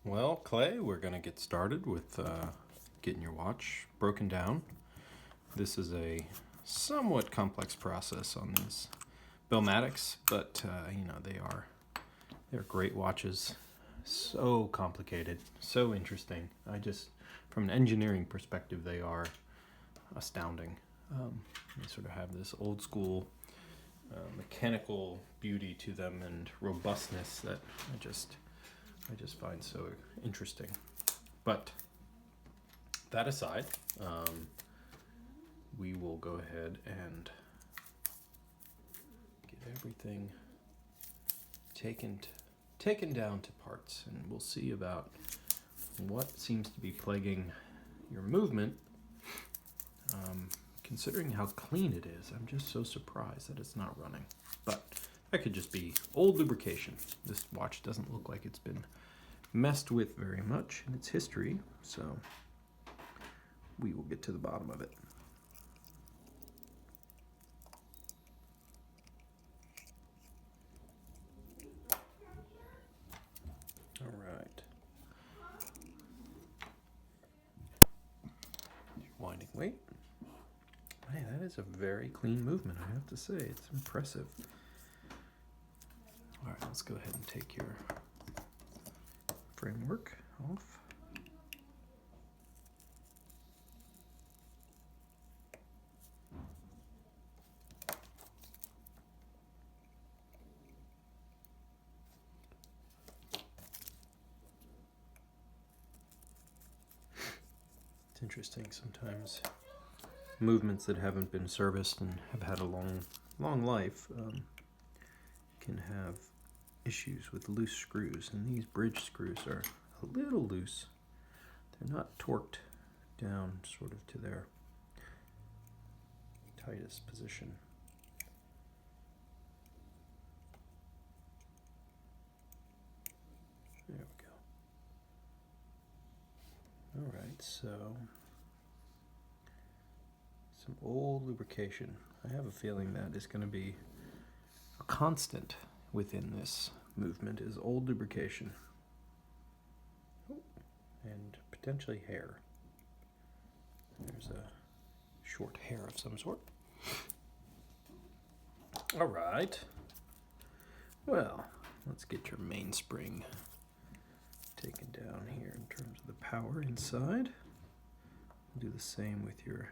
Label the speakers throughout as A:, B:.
A: Well, Clay, we're going to get started with getting your watch broken down. This is a somewhat complex process on these BellMatics, but they're great watches. So complicated, so interesting. From an engineering perspective, they are astounding. They sort of have this old school mechanical beauty to them and robustness that I just find so interesting. But that aside, we will go ahead and get everything taken down to parts, and we'll see about what seems to be plaguing your movement. Considering how clean it is, I'm just so surprised that it's not running. But that could just be old lubrication. This watch doesn't look like it's been messed with very much in its history, so we will get to the bottom of it. All right. Winding weight. Hey, that is a very clean movement, I have to say. It's impressive. All right, let's go ahead and take your framework off. It's interesting sometimes. Movements that haven't been serviced and have had a long life can have issues with loose screws, and these bridge screws are a little loose. They're not torqued down sort of to their tightest position. There we go. All right, so some old lubrication. I have a feeling that is going to be a constant within this movement is old lubrication. And potentially hair. There's a short hair of some sort. All right. Well, let's get your mainspring taken down here in terms of the power inside. Do the same with your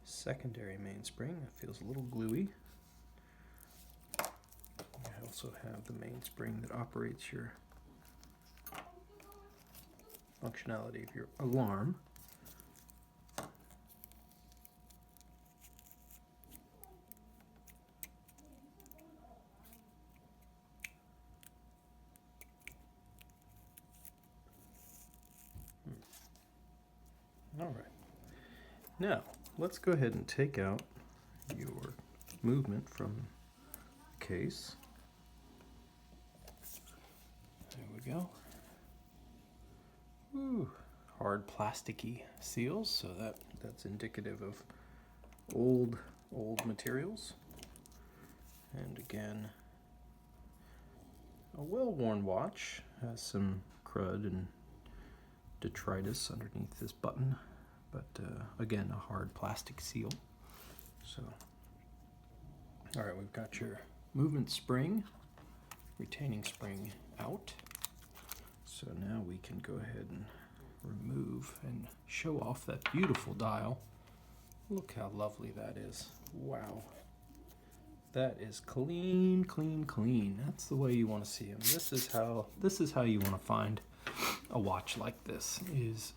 A: secondary mainspring. It feels a little gluey. I also have the mainspring that operates your functionality of your alarm. All right. Now, let's go ahead and take out your movement from the case. There we go. Ooh, hard plasticky seals, so that's indicative of old materials. And again, a well-worn watch has some crud and detritus underneath this button, but again, a hard plastic seal. So, all right, we've got your movement spring, retaining spring out. So now we can go ahead and remove and show off that beautiful dial. Look how lovely that is. Wow. That is clean, clean, clean. That's the way you want to see them. This is how you want to find a watch like this, is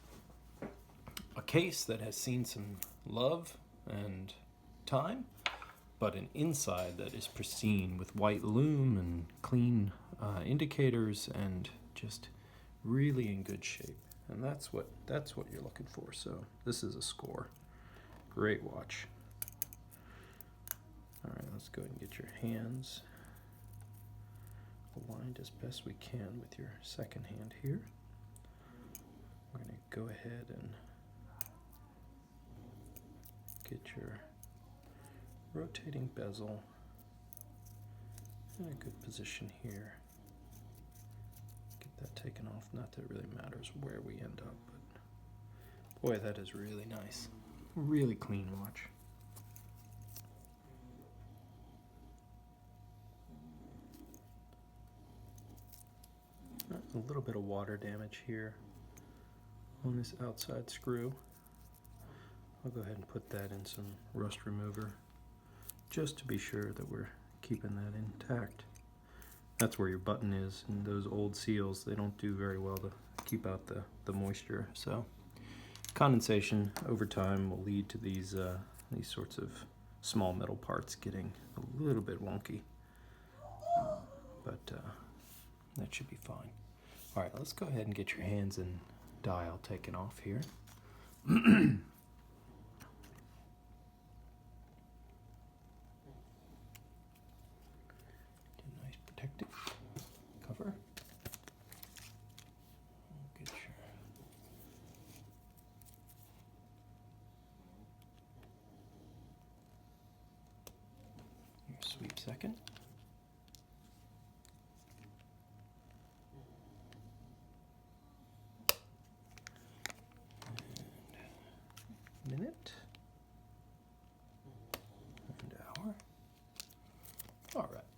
A: a case that has seen some love and time, but an inside that is pristine with white lume and clean indicators and just really in good shape. And that's what you're looking for. So this is a score. Great watch. All right, let's go ahead and get your hands aligned as best we can with your second hand here. We're going to go ahead and get your rotating bezel in a good position here. Get that taken off. Not that it really matters where we end up, but boy, that is really nice. Really clean watch. A little bit of water damage here on this outside screw. I'll go ahead and put that in some rust remover just to be sure that we're keeping that intact. That's where your button is, and those old seals, they don't do very well to keep out the moisture. So condensation over time will lead to these sorts of small metal parts getting a little bit wonky, but that should be fine. All right, let's go ahead and get your hands and dial taken off here. Nice protective cover. Get your sweep second. Minute and hour. All right,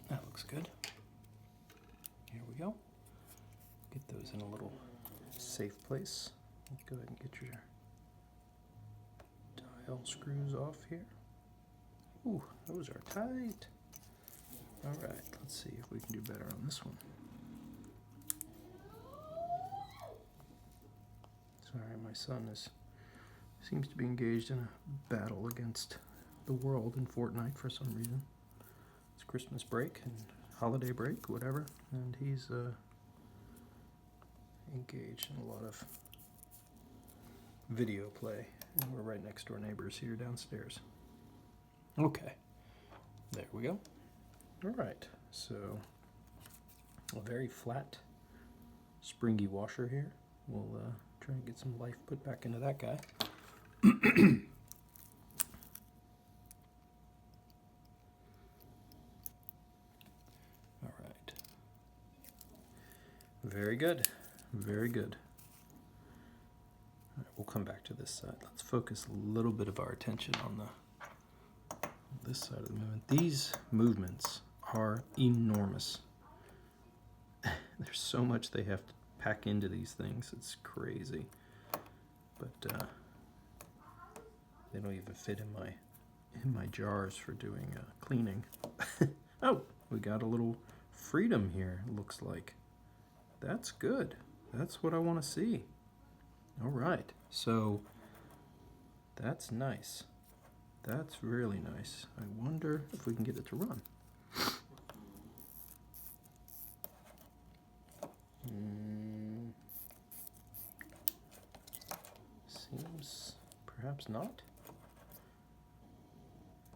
A: that looks good. Here we go. Get those in a little safe place. Go ahead and get your dial screws off here. Ooh, those are tight. All right, let's see if we can do better on this one. Sorry, my son seems to be engaged in a battle against the world in Fortnite for some reason. It's Christmas break and holiday break, whatever, and he's engaged in a lot of video play. And we're right next door neighbors here downstairs. Okay, there we go. All right, so a very flat, springy washer here. We'll try and get some life put back into that guy. All right. Very good. Very good. All right, we'll come back to this side. Let's focus a little bit of our attention on this side of the movement. These movements are enormous. There's so much they have to pack into these things. It's crazy. But they don't even fit in my jars for doing cleaning. Oh, we got a little freedom here, it looks like. That's good. That's what I want to see. All right, so that's nice. That's really nice. I wonder if we can get it to run. Seems perhaps not.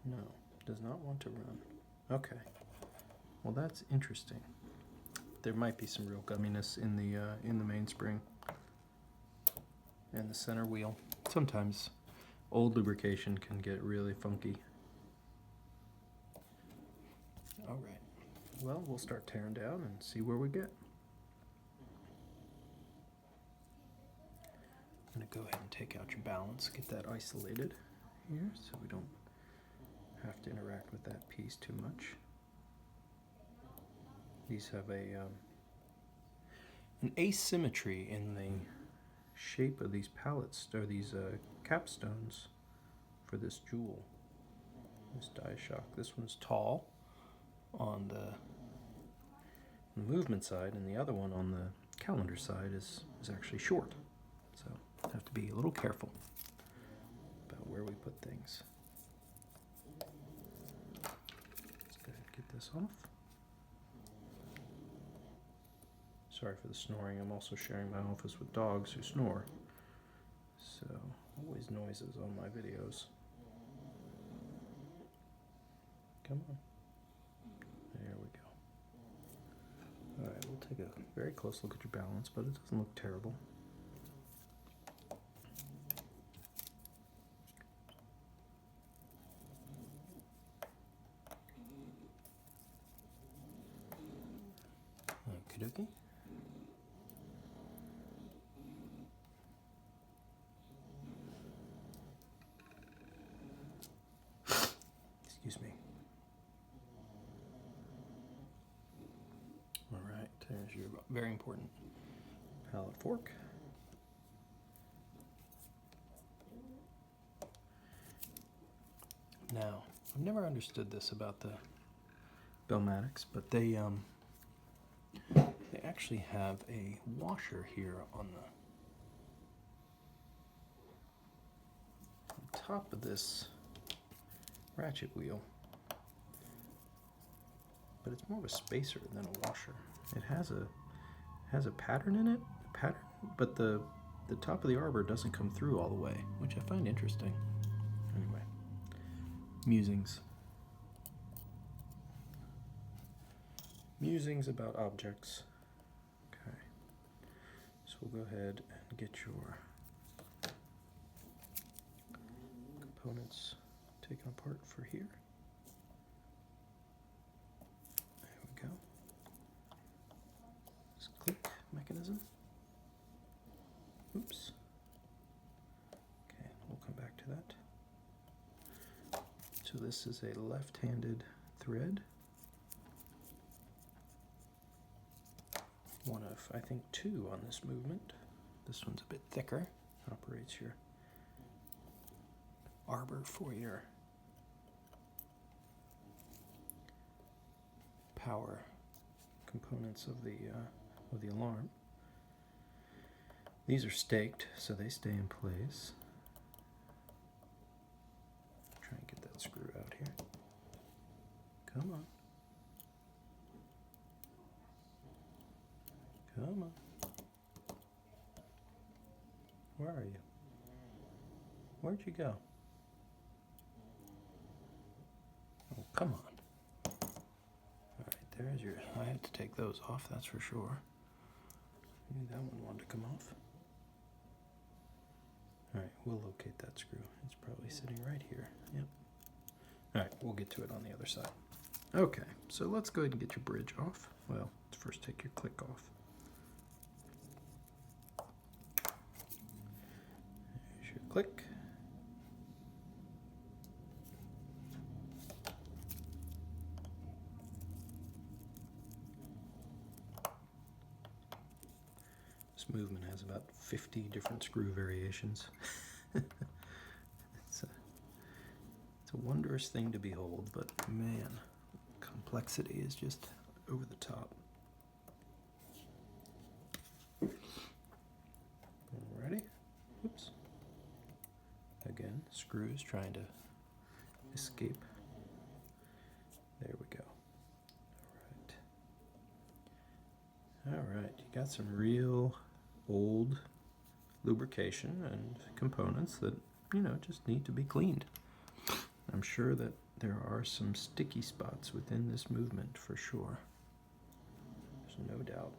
A: No, does not want to run. Okay. Well, that's interesting. There might be some real gumminess in the mainspring and the center wheel. Sometimes old lubrication can get really funky. All right. Well, we'll start tearing down and see where we get. I'm going to go ahead and take out your balance, get that isolated here so we don't have to interact with that piece too much. These have an asymmetry in the shape of these pallets, or these capstones for this jewel, this die shock. This one's tall on the movement side, and the other one on the calendar side is actually short. So have to be a little careful about where we put things. Let's go ahead and get this off. Sorry for the snoring. I'm also sharing my office with dogs who snore. So always noises on my videos. Come on. There we go. Alright, we'll take a very close look at your balance, but it doesn't look terrible. Okie dokie. your very important palette fork. Now, I've never understood this about the BellMatics, but they actually have a washer here on the top of this ratchet wheel, but it's more of a spacer than a washer. It has a pattern in it, but the top of the arbor doesn't come through all the way, which I find interesting. Anyway, musings about objects. Okay, so we'll go ahead and get your components taken apart for here. There we go. This click mechanism. Oops. Okay, we'll come back to that. So this is a left-handed thread. One of, I think, 2 on this movement. This one's a bit thicker. Operates your arbor for your power components of the alarm. These are staked, so they stay in place. Try and get that screw out here. Come on. Come on. Where are you? Where'd you go? Oh, come on. Alright, there's your... I had to take those off, that's for sure. I knew that one wanted to come off. Alright, we'll locate that screw. It's probably sitting right here. Yep. Alright, we'll get to it on the other side. Okay, so let's go ahead and get your bridge off. Well, let's first take your click off. There's your click. This movement has about 50 different screw variations. It's a wondrous thing to behold, but man, complexity is just over the top. Ready? Oops. Again, screws trying to escape. There we go. All right, you got some real old lubrication and components that, you know, just need to be cleaned. I'm sure that there are some sticky spots within this movement for sure. There's no doubt.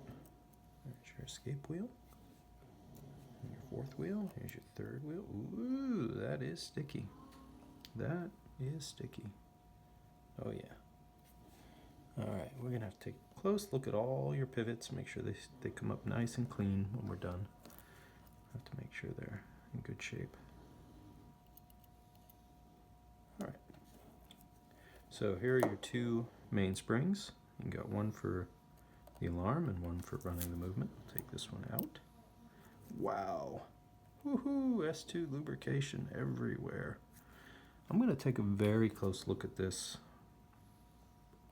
A: There's your escape wheel. And your 4th wheel. Here's your 3rd wheel. Ooh, that is sticky. That is sticky. Oh yeah. Alright, we're going to have to take a close look at all your pivots, make sure they come up nice and clean when we're done. Have to make sure they're in good shape. Alright. So here are your 2 main springs. You got one for the alarm and one for running the movement. I'll take this one out. Wow. Woohoo! S2 lubrication everywhere. I'm going to take a very close look at this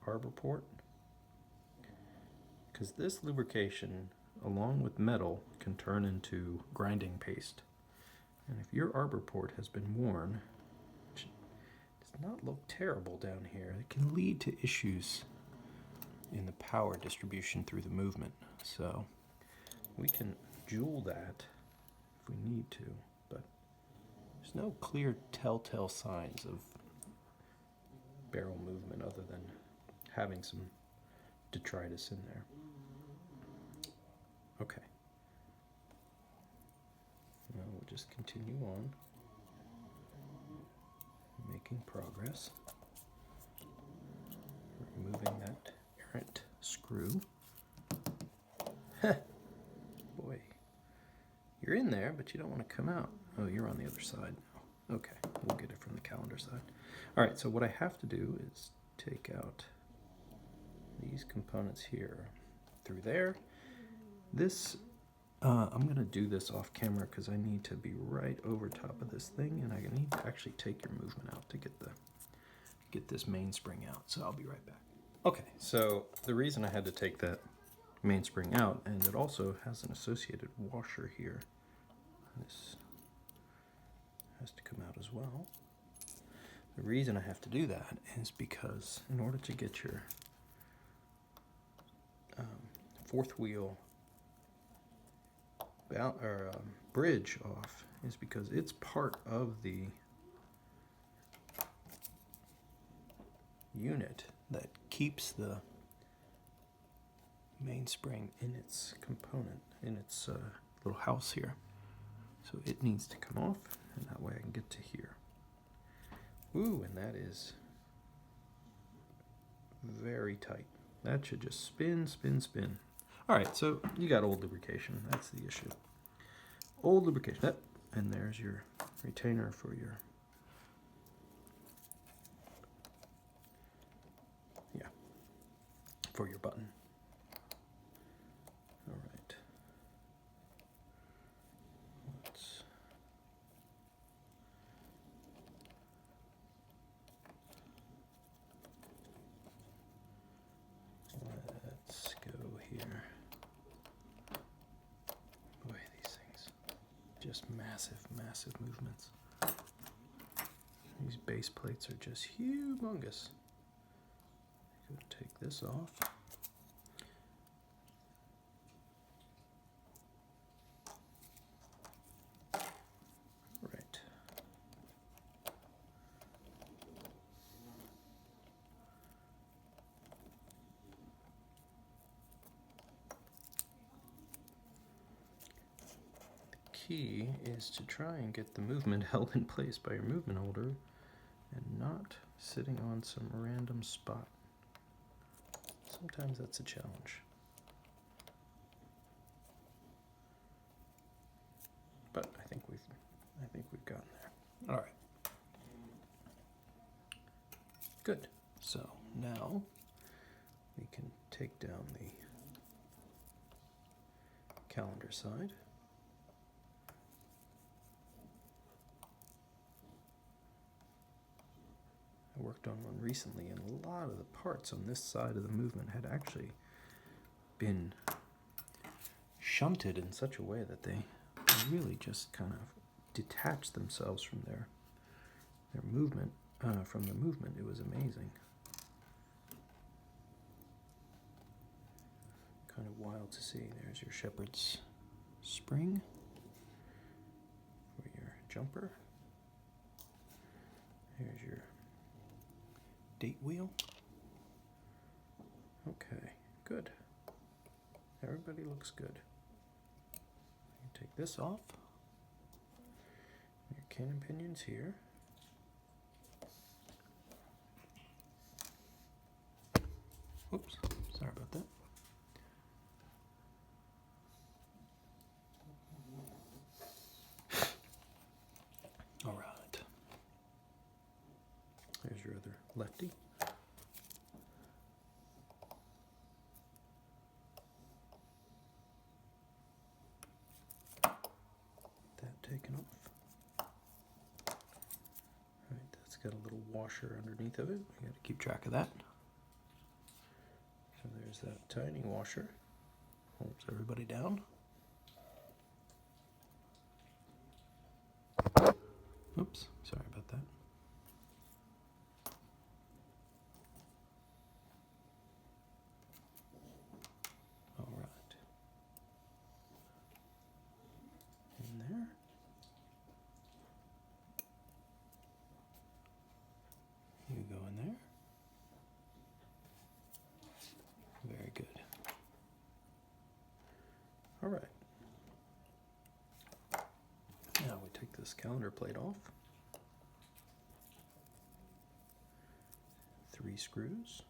A: arbor port, because this lubrication, along with metal, can turn into grinding paste. And if your arbor port has been worn, which does not look terrible down here, it can lead to issues in the power distribution through the movement. So we can jewel that if we need to, but there's no clear telltale signs of barrel movement other than having some detritus in there. Okay. Now we'll just continue on making progress. Removing that errant screw. Boy, you're in there, but you don't want to come out. Oh, you're on the other side now. Okay, we'll get it from the calendar side. All right, so what I have to do is take out these components here through there, This, I'm going to do this off camera because I need to be right over top of this thing, and I need to actually take your movement out to get this mainspring out. So I'll be right back. Okay, so the reason I had to take that mainspring out, and it also has an associated washer here. This has to come out as well. The reason I have to do that is because in order to get your fourth wheel bridge off is because it's part of the unit that keeps the mainspring in its component, in its little house here. So it needs to come off, and that way I can get to here. Ooh, and that is very tight. That should just spin, spin, spin. All right, so you got old lubrication. That's the issue. Old lubrication. Yep. And there's your retainer for your, for your button. All right. Let's go here. Boy, these things, just massive, massive movements. These base plates are just humongous. I'm going to take this off. Right. The key is to try and get the movement held in place by your movement holder and not sitting on some random spot. Sometimes that's a challenge. But I think we've gotten there. All right. Good. So now we can take down the calendar side. I worked on one recently, and a lot of the parts on this side of the movement had actually been shunted in such a way that they really just kind of detached themselves from their movement, from the movement. It was amazing. Kind of wild to see. There's your shepherd's spring for your jumper. Here's your date wheel. Okay, good. Everybody looks good. You take this off. Your cannon pinions here. Oops, sorry about that. All right. There's your other lefty. That taken off. All right, that's got a little washer underneath of it. We got to keep track of that. So there's that tiny washer. Holds everybody down. Oops, sorry about that. All right. In there. You go in there. Very good. All right. Now we take this calendar plate off. 3 screws.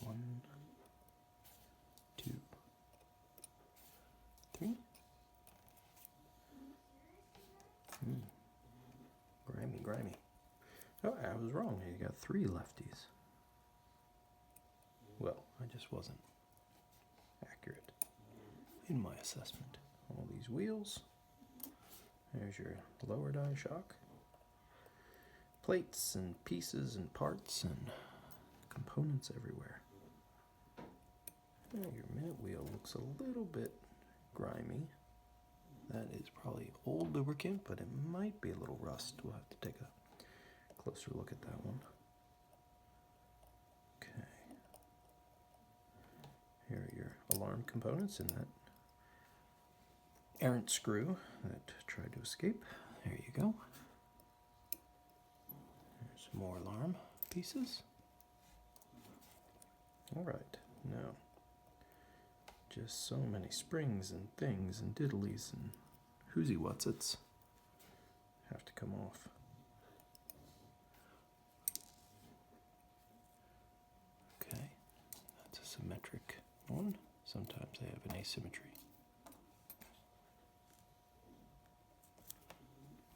A: One, two, Grimy. Grimy, grimy. Oh, I was wrong. You got 3 lefties. Well, I just wasn't accurate in my assessment. All these wheels. There's your lower die shock. Plates and pieces and parts and components everywhere. Now your minute wheel looks a little bit grimy. That is probably old lubricant, but it might be a little rust. We'll have to take a closer look at that one. Okay. Here are your alarm components in that errant screw that tried to escape. There you go. There's some more alarm pieces. All right, now just so many springs and things and diddlies and whoozy whatsits have to come off. Okay, that's a symmetric one. Sometimes they have an asymmetry.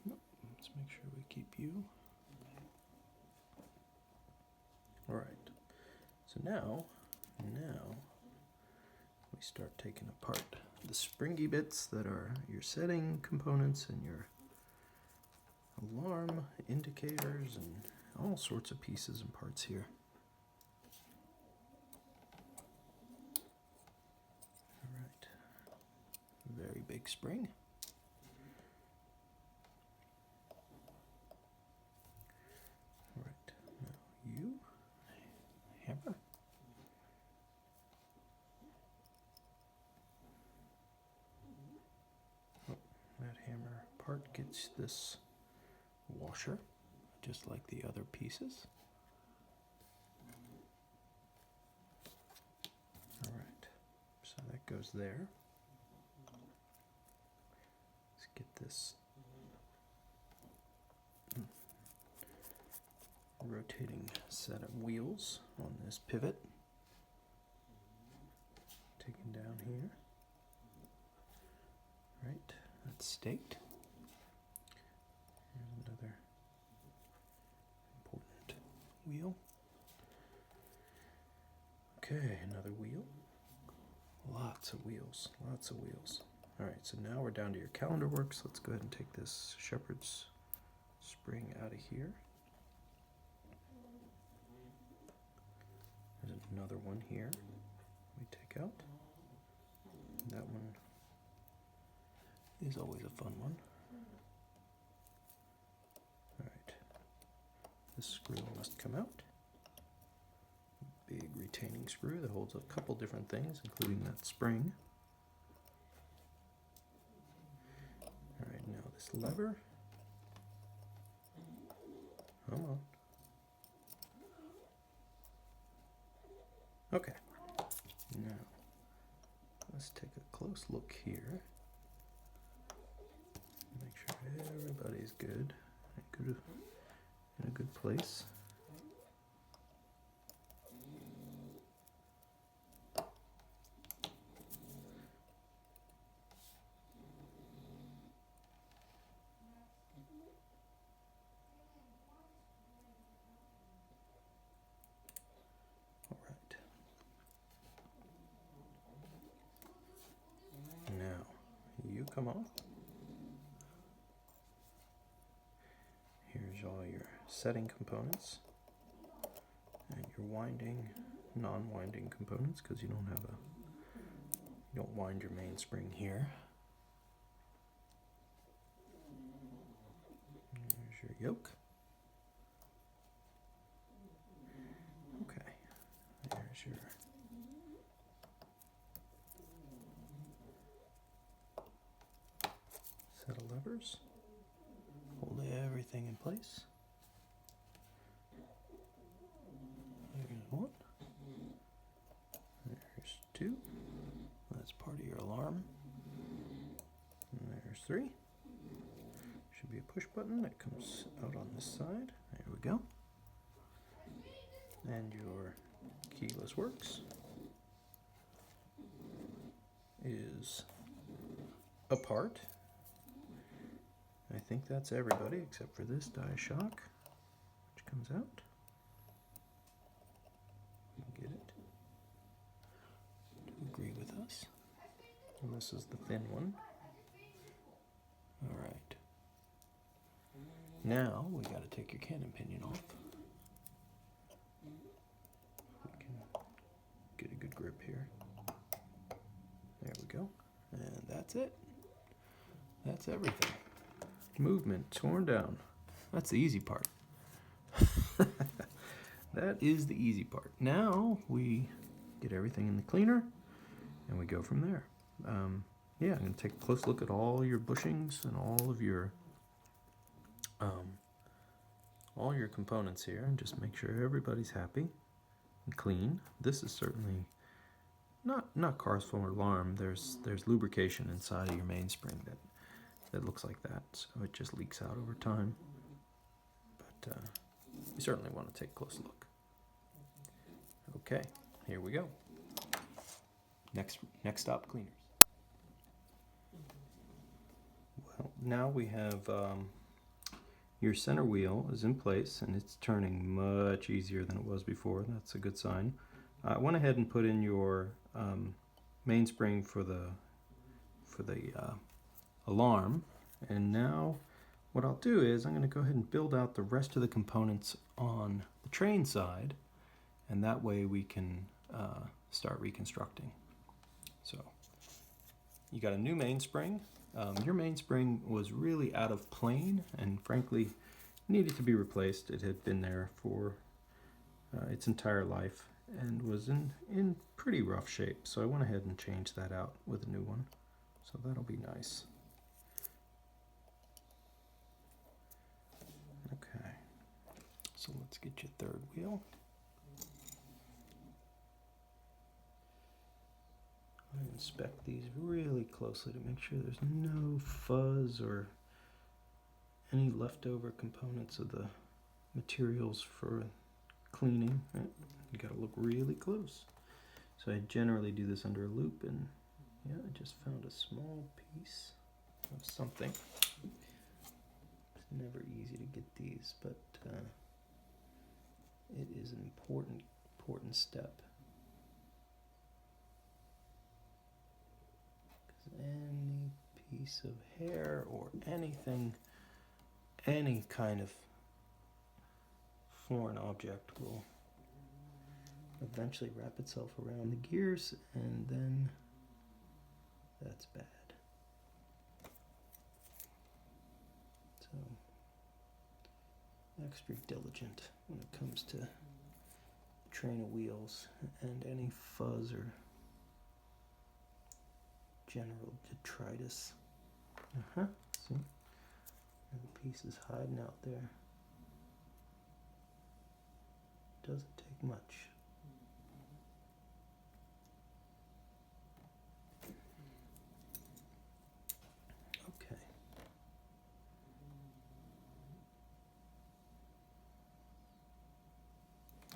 A: Let's make sure we keep you. All right, so now we start taking apart the springy bits that are your setting components and your alarm indicators and all sorts of pieces and parts here. All right, very big spring. All right, now you hammer. Part gets this washer, just like the other pieces. All right, so that goes there. Let's get this rotating set of wheels on this pivot taken down here. All right, that's staked. Another important wheel. Okay, another wheel. Lots of wheels, lots of wheels. All right, so now we're down to your calendar works. Let's go ahead and take this shepherd's spring out of here. There's another one here we take out. That one is always a fun one. This screw must come out. Big retaining screw that holds a couple different things, including that spring. All right, now this lever. Come on. Okay. Now, let's take a close look here. Make sure everybody's good. In a good place. All right. Now, you come off. Here's all your setting components and your winding, non-winding components, because you don't wind your mainspring here. There's your yoke. Okay, there's your set of levers. Hold everything in place. There's one. There's two. That's part of your alarm. And there's three. Should be a push button that comes out on this side. There we go. And your keyless works is apart. I think that's everybody except for this die shock, which comes out. Get it? Agree with us. And this is the thin one. All right. Now we got to take your cannon pinion off. We can get a good grip here. There we go. And that's it. That's everything. Movement torn down. That's the easy part. That is the easy part. Now we get everything in the cleaner and we go from there. Yeah, I'm going to take a close look at all your bushings and all your components here and just make sure everybody's happy and clean. This is certainly not cars full of alarm. There's lubrication inside of your mainspring that looks like that, so it just leaks out over time. But you certainly want to take a close look. Okay, here we go. Next stop, cleaners. Well, now we have your center wheel is in place and it's turning much easier than it was before. That's a good sign. I went ahead and put in your mainspring for the alarm, and now what I'll do is I'm going to go ahead and build out the rest of the components on the train side, and that way we can start reconstructing. So you got a new mainspring. Your mainspring was really out of plane and frankly needed to be replaced. It had been there for its entire life and was in pretty rough shape, so I went ahead and changed that out with a new one, so that'll be nice. Okay, so let's get your third wheel. I inspect these really closely to make sure there's no fuzz or any leftover components of the materials for cleaning. You gotta look really close. So I generally do this under a loop, and yeah, I just found a small piece of something. It's never easy to get these, but it is an important step. Any piece of hair or anything, any kind of foreign object will eventually wrap itself around the gears, and then that's bad. So extra diligent when it comes to train of wheels and any fuzz or general detritus. See? And the piece is hiding out there. Doesn't take much. Okay.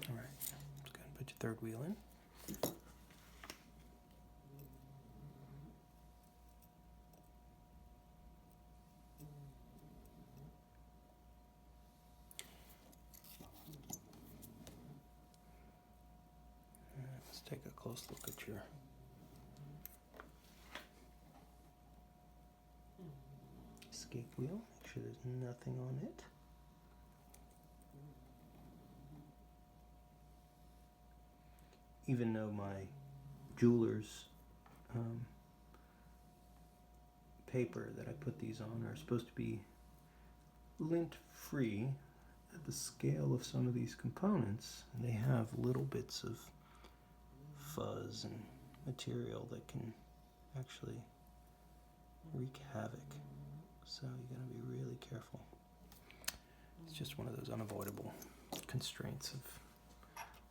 A: All right. Let's go ahead and put your third wheel in. Take a close look at your escape wheel. Make sure there's nothing on it. Even though my jeweler's paper that I put these on are supposed to be lint free, at the scale of some of these components, they have little bits of fuzz and material that can actually wreak havoc. So you gotta be really careful. It's just one of those unavoidable constraints of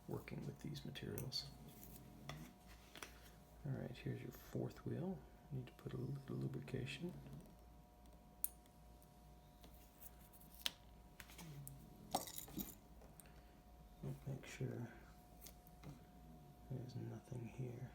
A: working with these materials. Alright, here's your fourth wheel. You need to put a little bit of lubrication. Make sure there's nothing here.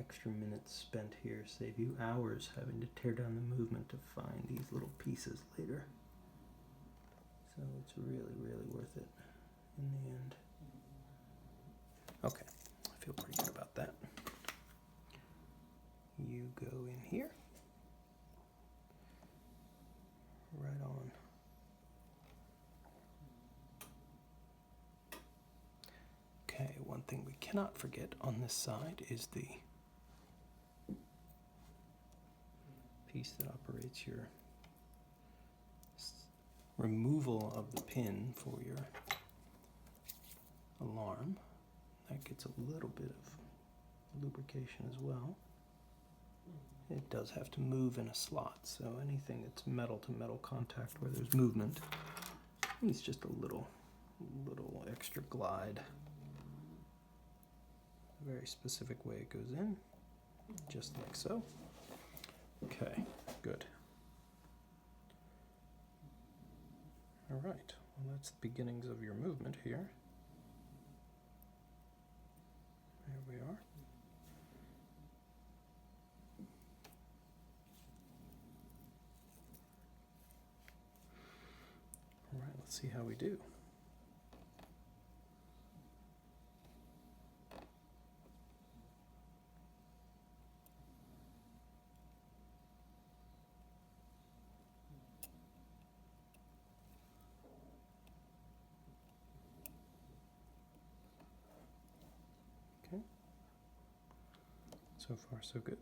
A: extra minutes spent here save you hours having to tear down the movement to find these little pieces later. So it's really, really worth it in the end. Okay, I feel pretty good about that. You go in here. Right on. Okay, one thing we cannot forget on this side is the piece that operates your removal of the pin for your alarm. That gets a little bit of lubrication as well. It does have to move in a slot, so anything that's metal to metal contact where there's movement needs just a little extra glide. A very specific way it goes in, just like so. Okay, good. All right, well, that's the beginnings of your movement here. There we are. All right, let's see how we do. Okay. So far, so good.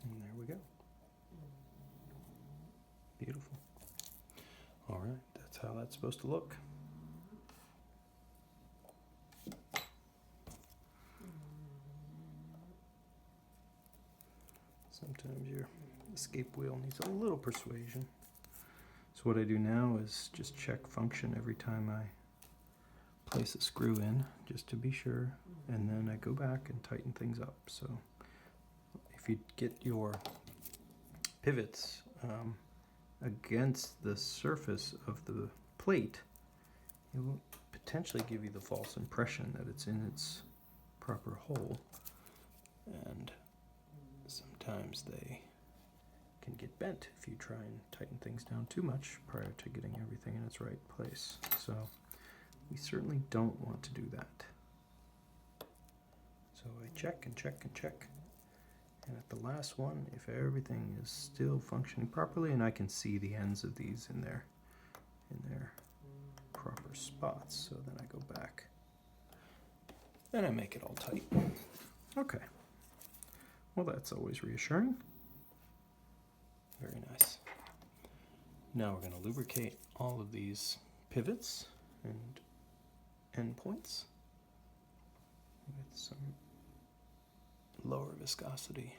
A: And there we go. Beautiful. All right, that's how that's supposed to look. Sometimes your escape wheel needs a little persuasion. So what I do now is just check function every time I place a screw in, just to be sure, and then I go back and tighten things up. So if you get your pivots against the surface of the plate, it will potentially give you the false impression that it's in its proper hole, and sometimes they can get bent if you try and tighten things down too much prior to getting everything in its right place. So we certainly don't want to do that. So I check and check and check. And at the last one, if everything is still functioning properly, and I can see the ends of these in their proper spots, so then I go back and I make it all tight. Okay. Well, that's always reassuring. Very nice. Now we're going to lubricate all of these pivots and endpoints with some lower viscosity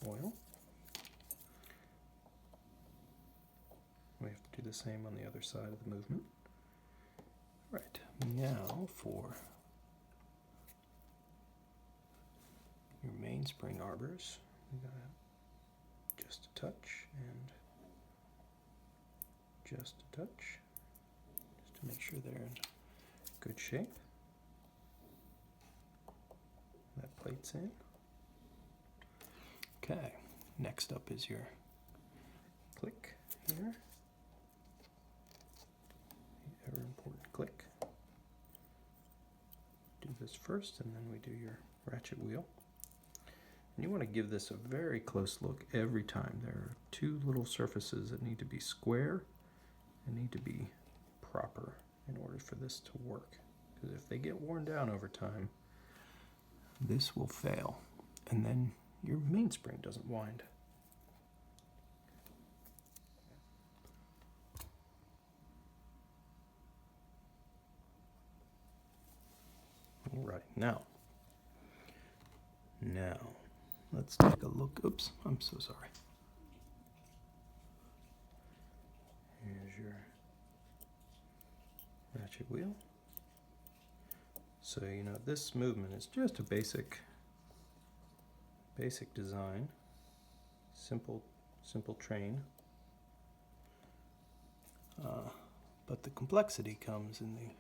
A: oil. We have to do the same on the other side of the movement. Right, now for your mainspring arbors, we got just a touch and just a touch, just to make sure they're in good shape. That plate's in. Okay, next up is your click here. The ever important click. Do this first and then we do your ratchet wheel. And you want to give this a very close look every time. There are two little surfaces that need to be square and need to be proper in order for this to work. Because if they get worn down over time, this will fail. And then your mainspring doesn't wind. All right, now let's take a look. Oops, I'm so sorry. Here's your ratchet wheel. So you know this movement is just a basic design, simple train. But the complexity comes in the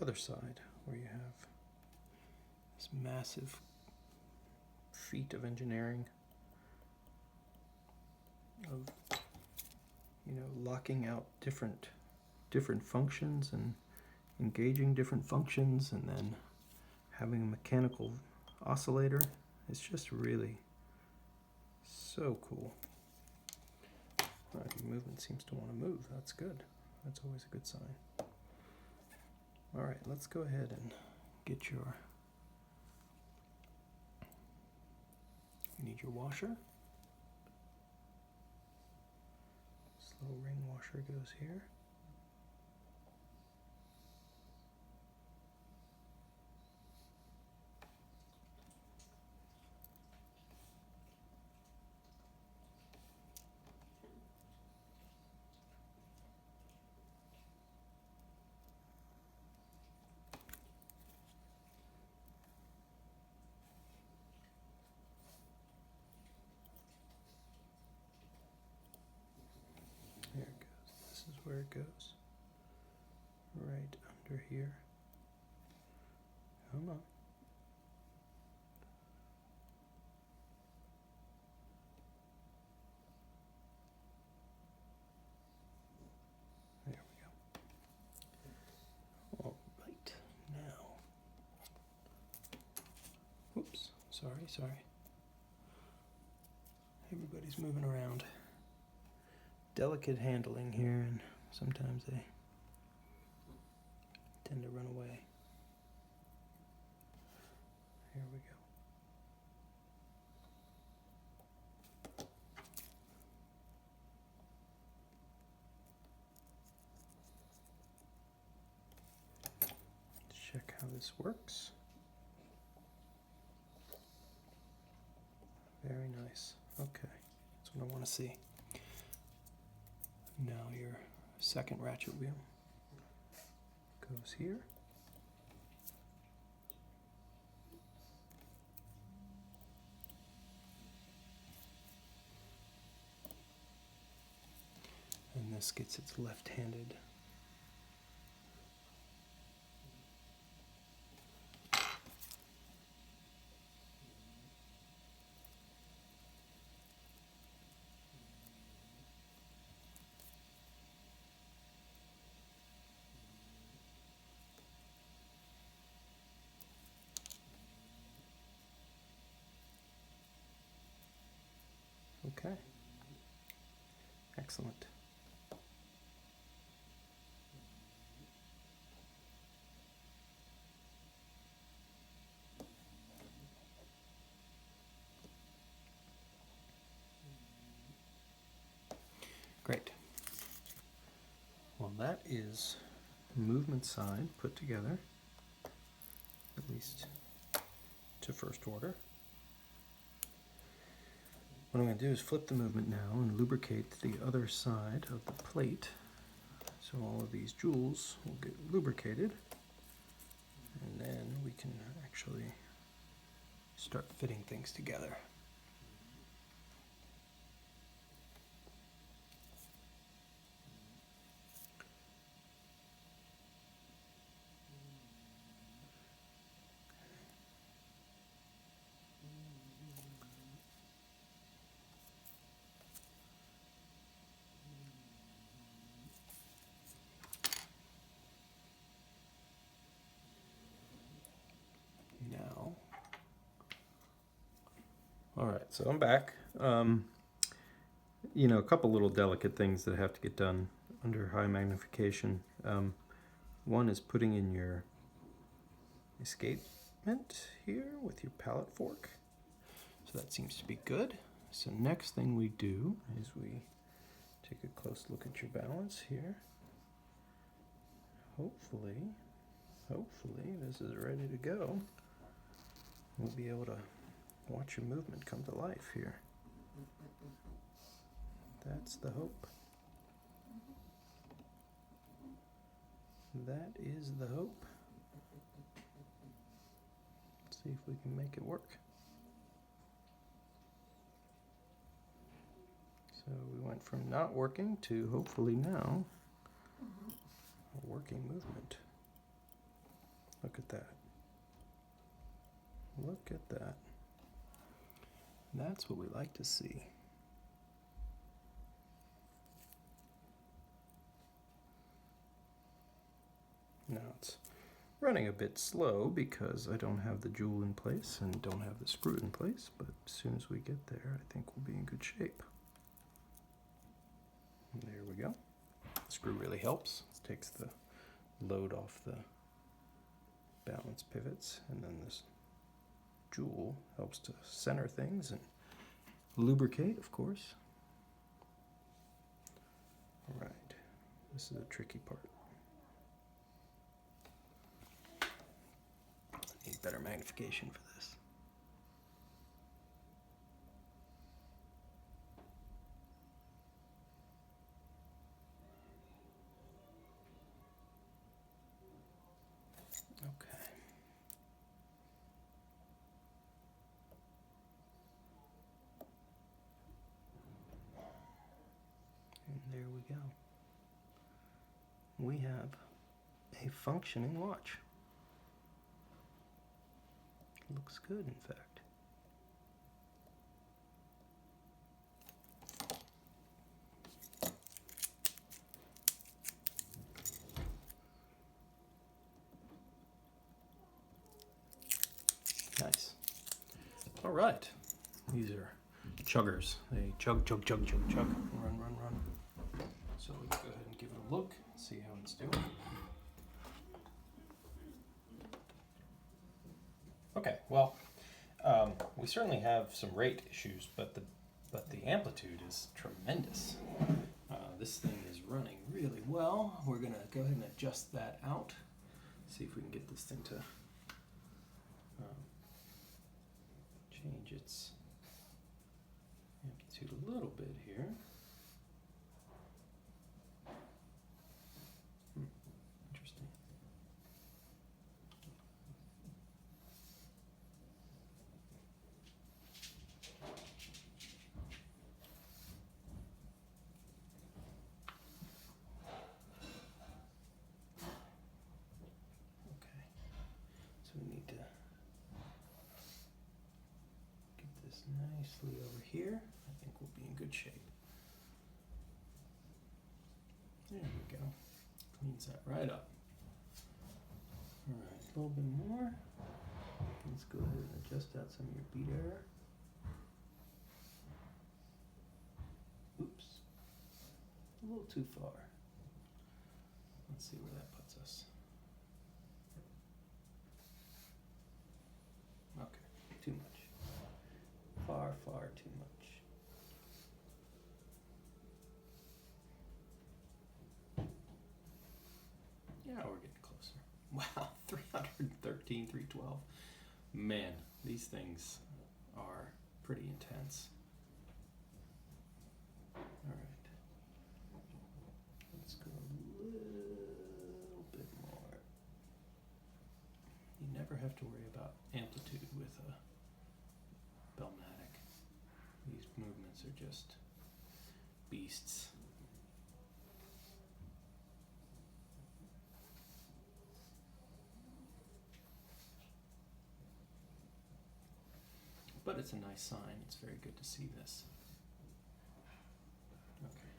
A: other side, where you have this massive feat of engineering of, you know, locking out different functions and engaging different functions, and then having a mechanical oscillator. It's just really so cool. All right, the movement seems to want to move. That's good. That's always a good sign. All right, let's go ahead and get your, you need your washer. This little ring washer goes here. There it goes. This is where it goes. Right under here. Come on. There we go. All right, now. Whoops, sorry. Everybody's moving around. Delicate handling here, and sometimes they tend to run away. Here we go. Let's check how this works. Very nice. Okay, that's what I want to see. Now your second ratchet wheel goes here. And this gets its left-handed. Okay, excellent. Great. Well, that is movement side put together, at least to first order. What I'm going to do is flip the movement now and lubricate the other side of the plate. So all of these jewels will get lubricated, and then we can actually start fitting things together. All right, so I'm back. You know, a couple little delicate things that have to get done under high magnification. One is putting in your escapement here with your palette fork. So that seems to be good. So next thing we do is we take a close look at your balance here. Hopefully this is ready to go. We'll be able to watch your movement come to life here. That's the hope. That is the hope. Let's see if we can make it work. So we went from not working to hopefully now a working movement. Look at that. Look at that. That's what we like to see. Now it's running a bit slow because I don't have the jewel in place and don't have the screw in place, but as soon as we get there, I think we'll be in good shape. And there we go. The screw really helps. It takes the load off the balance pivots, and then this jewel helps to center things and lubricate, of course. All right, this is a tricky part. I need better magnification for this. Okay. And there we go. We have a functioning watch. Looks good, in fact. Nice. All right. These are chuggers. They chug, chug, chug, chug, chug. Run, run, run. So let's go ahead and give it a look, see how it's doing. Okay, well, we certainly have some rate issues, but the amplitude is tremendous. This thing is running really well. We're gonna go ahead and adjust that out. See if we can get this thing to change its amplitude a little bit here. Interesting. Okay, so we need to get this nicely over here. I think we'll be in good shape. There we go. Cleans that right up. All right, a little bit more. Let's go ahead and adjust out some of your beat error. Oops, a little too far. Let's see where that puts us. Okay, too much. Far, far too much. Yeah, we're getting closer. Wow, 313, 312. Man, these things are pretty intense. All right. Let's go a little bit more. You never have to worry about amplitude with a BellMatic. These movements are just beasts. But it's a nice sign. It's very good to see this. Okay.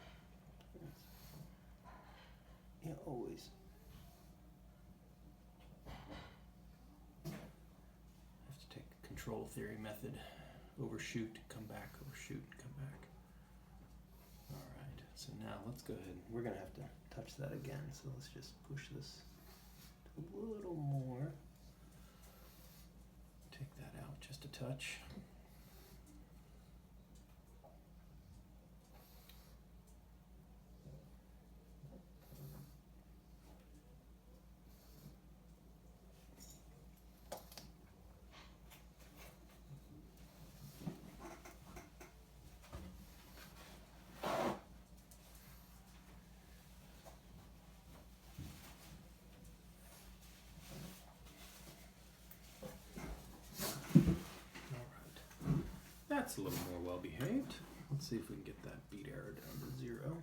A: Yeah, always. Have to take control theory method overshoot, come back, overshoot, come back. All right, so now let's go ahead. We're gonna have to touch that again, so let's just push this a little more. Take that out just a touch. That's a little more well behaved. Let's see if we can get that beat error down to 0.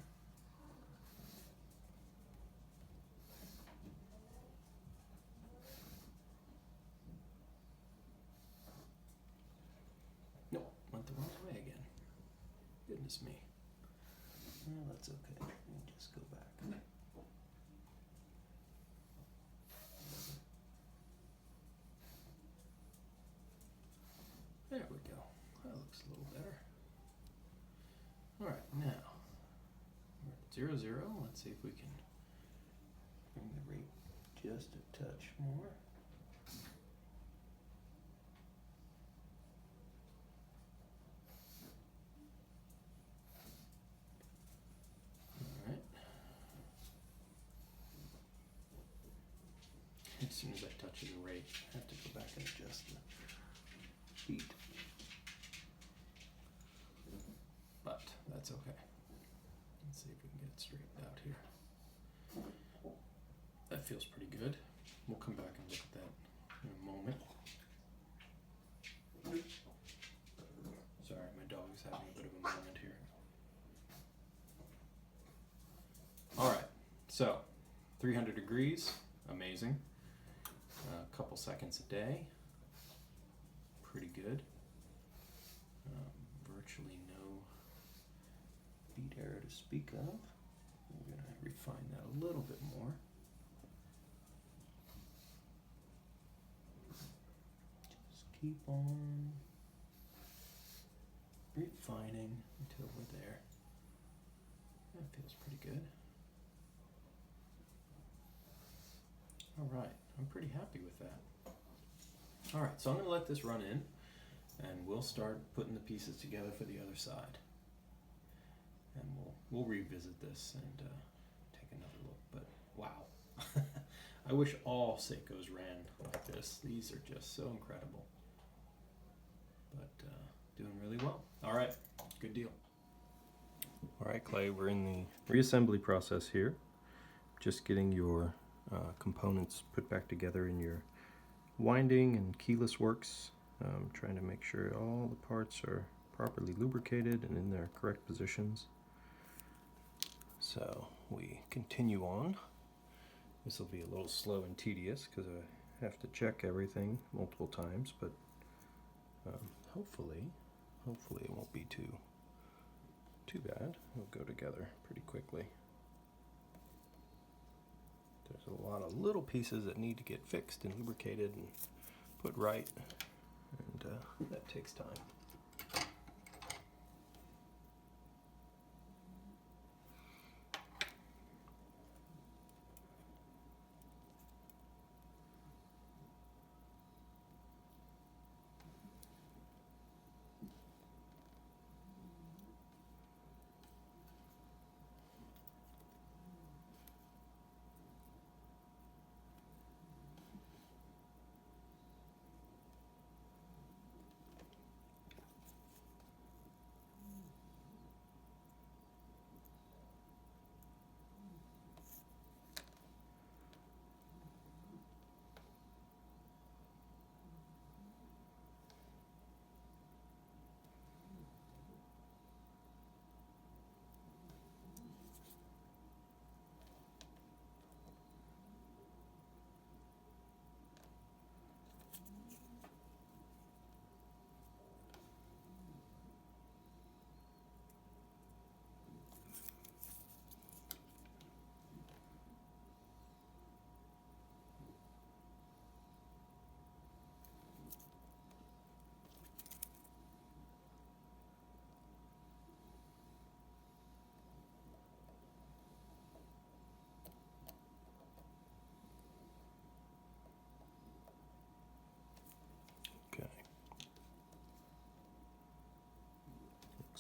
A: Nope, went the wrong way again. Goodness me. Well, that's okay. We can just go back. There we go. That looks a little better. All right, now we're at 0, 0. Let's see if we can bring the rate just a touch more. All right. As soon as I touch the rate, I have to go back and adjust the beat. But that's okay. Let's see if we can get it straightened out here. That feels pretty good. We'll come back and look at that in a moment. Sorry, my dog's having a bit of a moment here. All right, so 300 degrees, amazing. A couple seconds a day, pretty good. Virtually no beat error to speak of. We're going to refine that a little bit more. Just keep on refining until we're there. That feels pretty good. All right, I'm pretty happy with that. All right, so I'm going to let this run in, and we'll start putting the pieces together for the other side. And we'll revisit this and take another look. But wow, I wish all Seikos ran like this. These are just so incredible. But doing really well. All right, good deal. All right, Clay, we're in the reassembly process here. Just getting your components put back together in your winding and keyless works. Trying to make sure all the parts are properly lubricated and in their correct positions. So we continue on. This will be a little slow and tedious because I have to check everything multiple times, but hopefully it won't be too bad. It'll go together pretty quickly. There's a lot of little pieces that need to get fixed and lubricated and put right, and that takes time.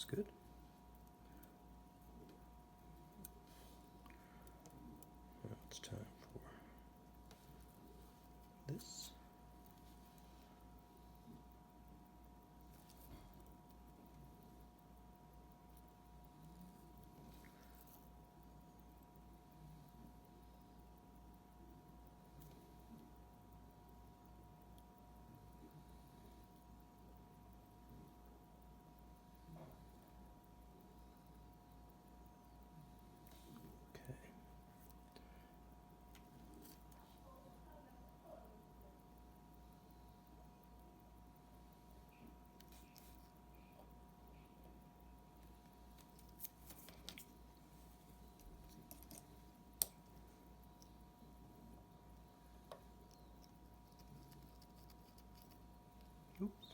A: looks good. Now it's time for this. Oops.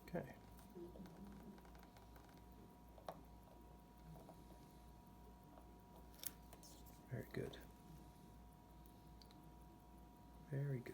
A: Okay. Very good. Very good.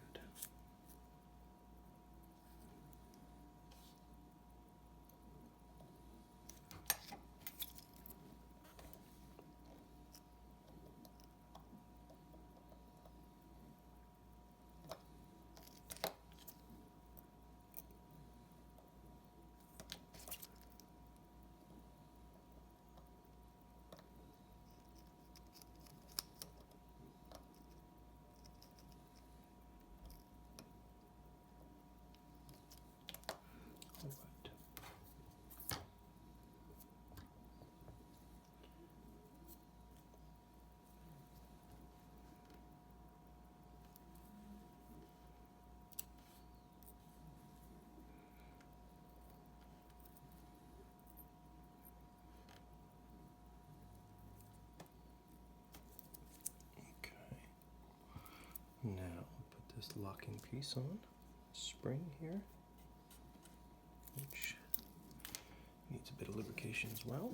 A: All right. Now put this locking piece on, spring here, which needs a bit of lubrication as well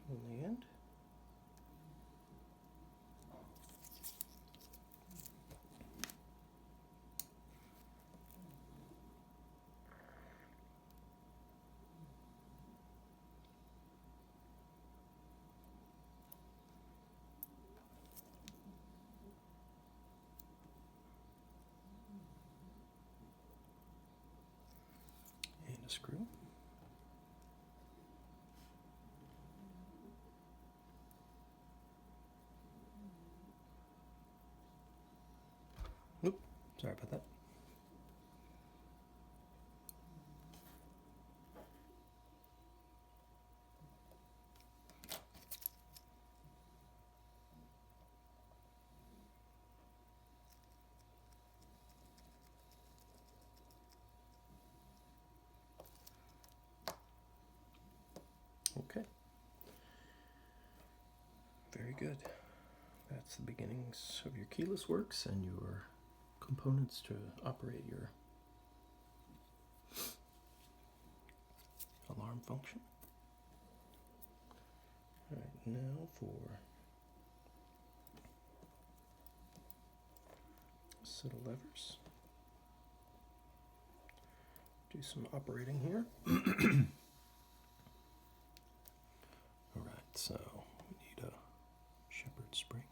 A: in the end. And a screw. Nope, sorry about that. Okay. Very good. That's the beginnings of your keyless works and your components to operate your alarm function. All right, now for a set of levers. Do some operating here. All right, so we need a shepherd spring.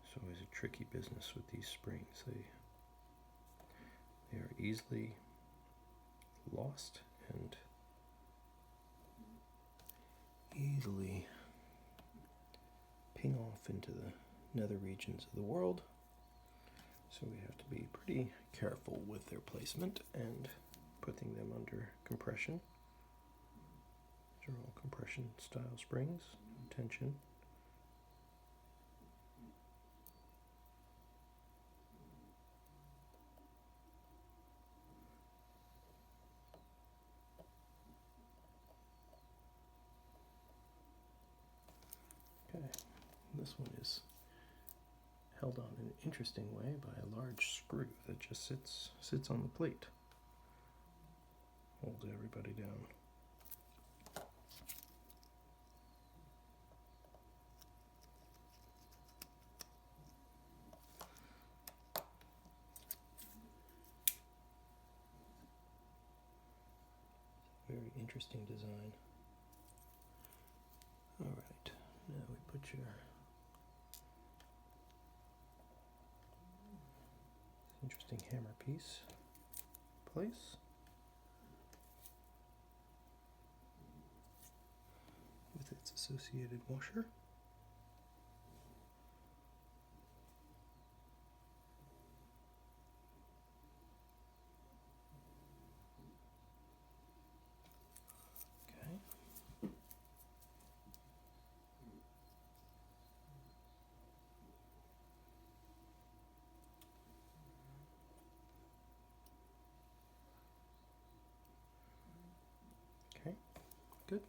A: It's always a tricky business with these springs. They are easily lost and easily ping off into the nether regions of the world. So we have to be pretty careful with their placement and putting them under compression. These are all compression style springs, tension. This one is held on in an interesting way by a large screw that just sits on the plate. Holds everybody down. Very interesting design. All right, now we put your interesting hammer piece in place. With its associated washer. Okay, good.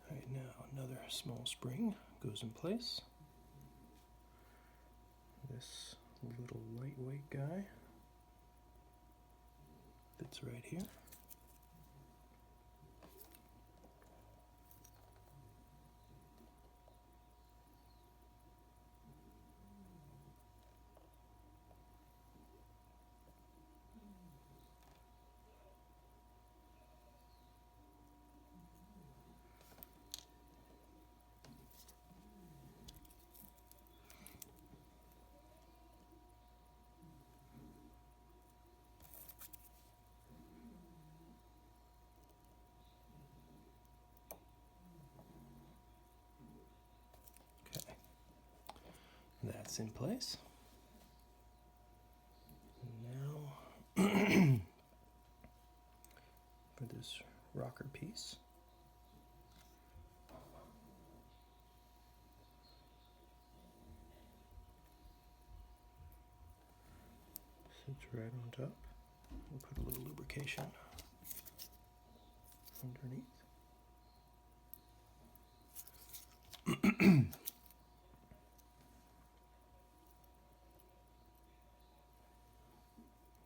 A: All right, now another small spring goes in place. This little lightweight guy fits right here. Okay, that's in place. And now for this rocker piece. Sits right on top. We'll put a little lubrication underneath.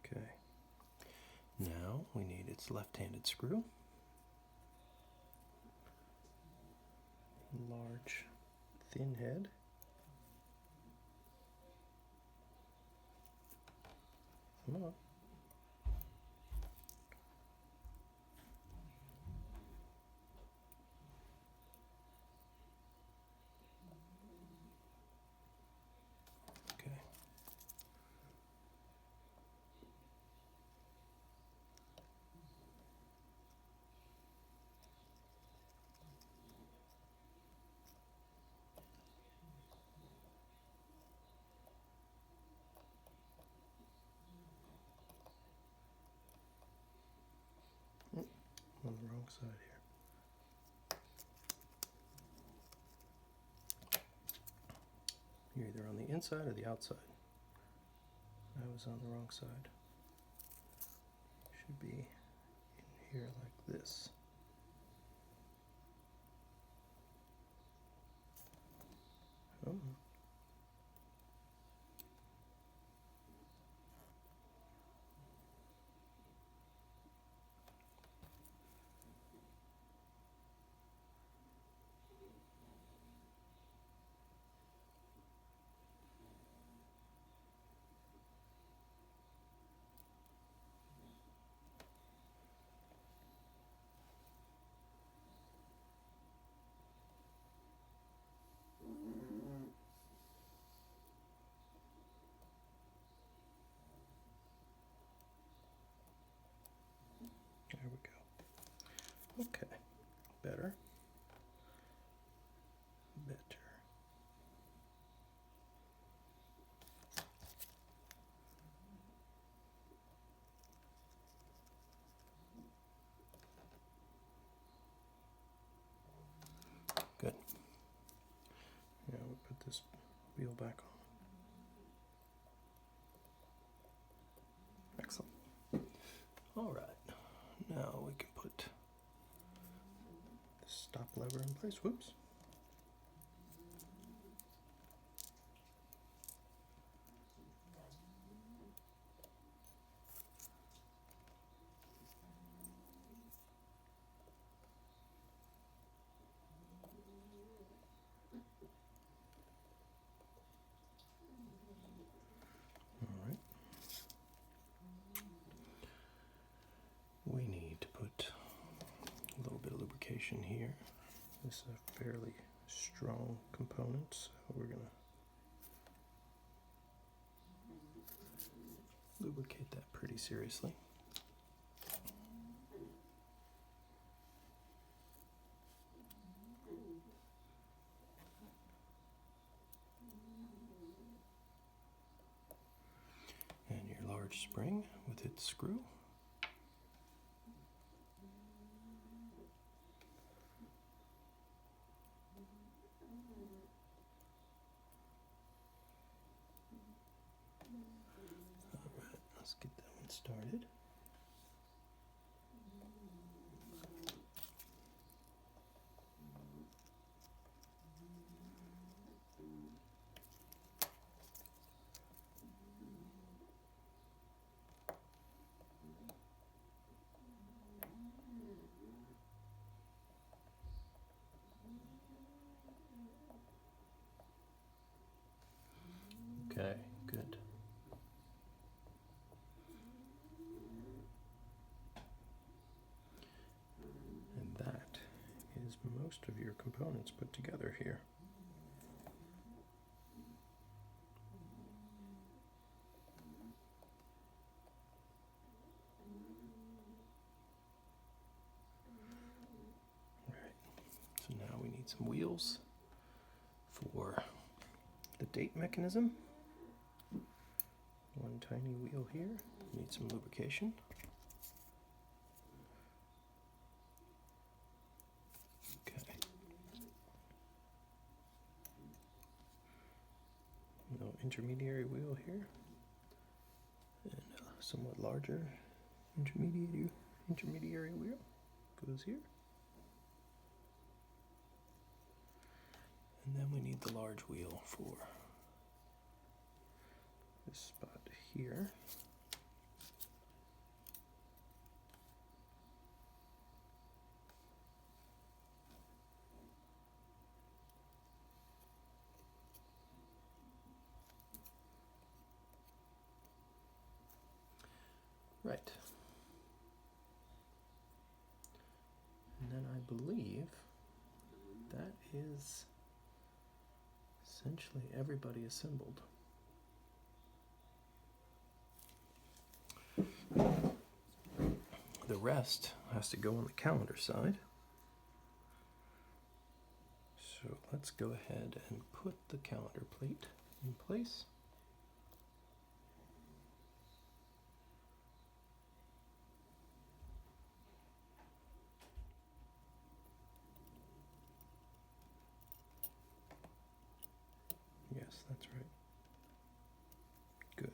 A: Okay. Now we need its left-handed screw. Large, thin head. Come on. Okay. On the wrong side here. You're either on the inside or the outside. I was on the wrong side. Should be in here like this. Oh. There we go. Okay, better. Better. Good. Now we put this wheel back on. Excellent. All right. Now we can put lever in place. Whoops. All right. We need to put a little bit of lubrication here. This is a fairly strong component, so we're going to lubricate that pretty seriously. And your large spring with its screw. Alright, let's get that one started. Okay, good. And that is most of your components put together here. Alright, so now we need some wheels for the date mechanism. One tiny wheel here, need some lubrication. Okay. No intermediary wheel here. And a somewhat larger intermediary wheel goes here. And then we need the large wheel for this spot here. Right. And then I believe that is essentially everybody assembled. The rest has to go on the calendar side. So let's go ahead and put the calendar plate in place. Yes, that's right. Good.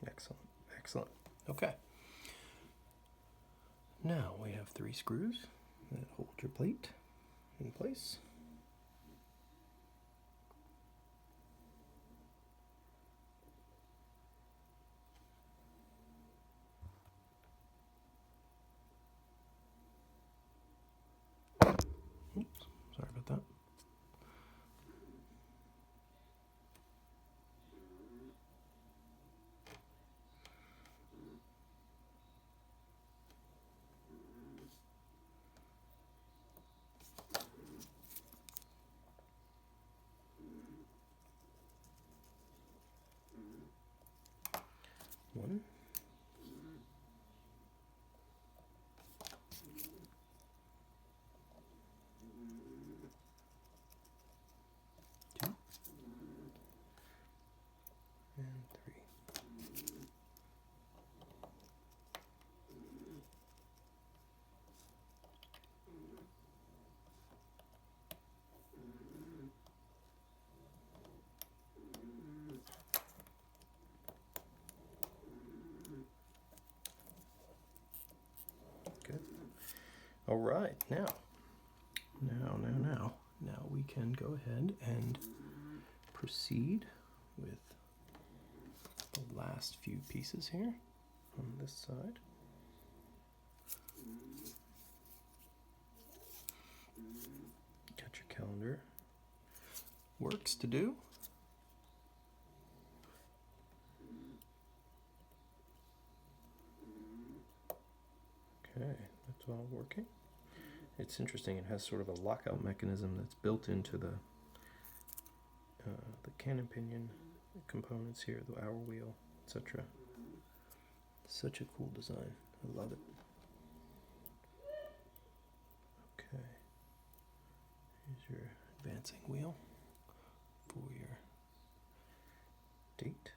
A: Excellent. Excellent. Okay. Now we have 3 screws that hold your plate in place. Oops, sorry about that. One. Two. And 3. Good. All right, now we can go ahead and proceed with the last few pieces here on this side. Got your calendar works to do. Okay, that's all working. It's interesting, it has sort of a lockout mechanism that's built into the cannon pinion components here, the hour wheel, etc. Such a cool design. I love it. Okay. Here's your advancing wheel for your date.